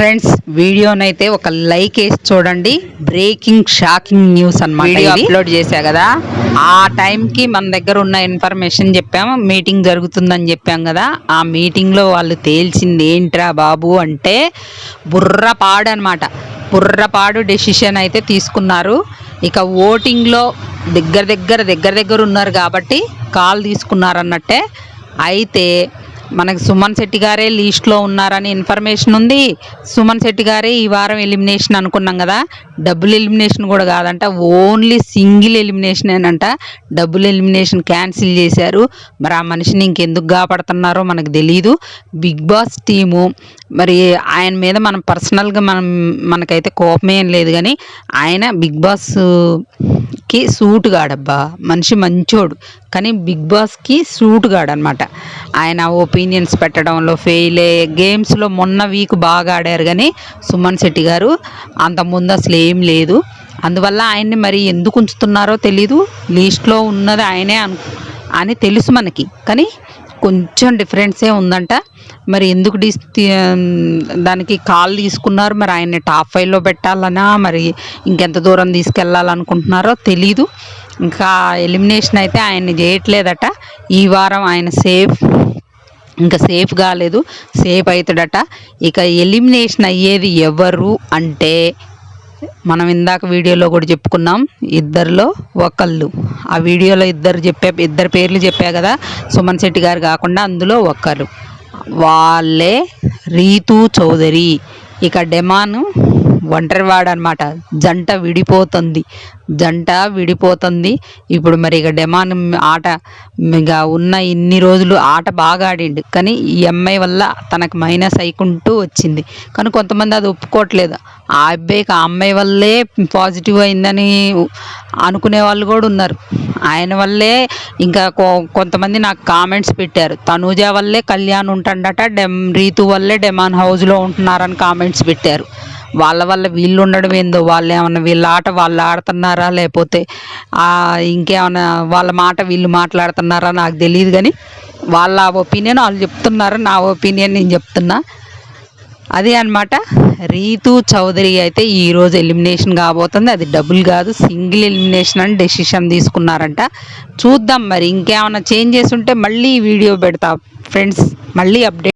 Friends వీడియోనైతే ఒక like వేసి చూడండి. బ్రేకింగ్ షాకింగ్ న్యూస్ అన్నమాట. వీడియో అప్లోడ్ చేశా కదా, ఆ టైంకి మన దగ్గర ఉన్న ఇన్ఫర్మేషన్ చెప్పాము. మీటింగ్ జరుగుతుందని చెప్పాం కదా, ఆ మీటింగ్లో వాళ్ళు తేల్చింది ఏంట్రా బాబు అంటే బుర్రపాడు అనమాట. బుర్రపాడు డెసిషన్ అయితే తీసుకున్నారు. ఇక ఓటింగ్లో దగ్గర ఉన్నారు కాబట్టి కాల్ తీసుకున్నారన్నట్టే. అయితే మనకి సుమన్ శెట్టి గారే లీస్ట్లో ఉన్నారని ఇన్ఫర్మేషన్ ఉంది. సుమన్ శెట్టి గారే ఈ వారం ఎలిమినేషన్ అనుకున్నాం కదా, డబుల్ ఎలిమినేషన్ కూడా కాదంట, ఓన్లీ సింగిల్ ఎలిమినేషనేనంట. డబుల్ ఎలిమినేషన్ క్యాన్సిల్ చేశారు. మరి ఆ మనిషిని ఇంకెందుకు కాపాడుతున్నారో మనకు తెలీదు. బిగ్ బాస్ టీము మరి ఆయన మీద మనం పర్సనల్గా మనకైతే కోపమేం లేదు, కానీ ఆయన బిగ్ బాస్కి సూట్ కాడబ్బా. మనిషి మంచోడు, కానీ బిగ్ బాస్కి సూట్ కాడనమాట. ఆయన ఒపీనియన్స్ పెట్టడంలో ఫెయిల్ అయ్యే, గేమ్స్లో మొన్న వీక్ బాగా ఆడారు, కానీ సుమన్ శెట్టి గారు అంతకుముందు అసలు ఏం లేదు. అందువల్ల ఆయన్ని మరి ఎందుకు ఉంచుతున్నారో తెలీదు. లీస్ట్లో ఉన్నది ఆయనే అని తెలుసు మనకి, కానీ కొంచెం డిఫరెన్సే ఉందంట. మరి ఎందుకు దానికి కాల్ తీసుకున్నారు, మరి ఆయన్ని టాప్ 5లో పెట్టాలనా, మరి ఇంకెంత దూరం తీసుకెళ్ళాలనుకుంటున్నారో తెలీదు. ఇంకా ఎలిమినేషన్ అయితే ఆయన్ని చేయట్లేదట. ఈ వారం ఆయన ఇంకా సేఫ్ కాలేదు, సేఫ్ అవుతాడట. ఇక ఎలిమినేషన్ అయ్యేది ఎవరు అంటే మనం ఇందాక వీడియోలో కూడా చెప్పుకున్నాం, ఇద్దరిలో ఒకళ్ళు. ఆ వీడియోలో ఇద్దరు పేర్లు చెప్పా కదా, సుమన్ శెట్టి గారు కాకుండా అందులో ఒకరు, వాళ్ళే రీతూ చౌదరి. ఇక డెమాను ఒంటరివాడు అనమాట. జంట విడిపోతుంది. ఇప్పుడు మరి ఇక డెమాన్ ఆట ఇక ఉన్న ఇన్ని రోజులు ఆట బాగా ఆడిండు, కానీ ఈ అమ్మాయి వల్ల తనకు మైనస్ అయికుంటూ వచ్చింది. కానీ కొంతమంది అది ఒప్పుకోవట్లేదు. ఆ అబ్బాయికి ఆ అమ్మాయి వల్లే పాజిటివ్ అయిందని అనుకునే వాళ్ళు కూడా ఉన్నారు. ఆయన వల్లే ఇంకా కొంతమంది నాకు కామెంట్స్ పెట్టారు, తనూజ వల్లే కళ్యాణ్ ఉంటాడట, రీతు వల్లే డెమాన్ హౌస్లో ఉంటున్నారని కామెంట్స్ పెట్టారు. వాళ్ళ వల్ల వీళ్ళు ఉండడం ఏందో, వాళ్ళు ఏమన్నా వీళ్ళ ఆట వాళ్ళు ఆడుతున్నారా, లేకపోతే ఇంకేమన్నా వాళ్ళ మాట వీళ్ళు మాట్లాడుతున్నారా నాకు తెలియదు, కానీ వాళ్ళ ఒపీనియన్ వాళ్ళు చెప్తున్నారు, నా ఒపీనియన్ నేను చెప్తున్నా. అదే అనమాట. రీతూ చౌదరి అయితే ఈరోజు ఎలిమినేషన్ కాబోతుంది. అది డబుల్ కాదు, సింగిల్ ఎలిమినేషన్ అని డెసిషన్ తీసుకున్నారంట. చూద్దాం, మరి ఇంకేమైనా చేంజెస్ ఉంటే మళ్ళీ వీడియో పెడతా ఫ్రెండ్స్, మళ్ళీ అప్డేట్.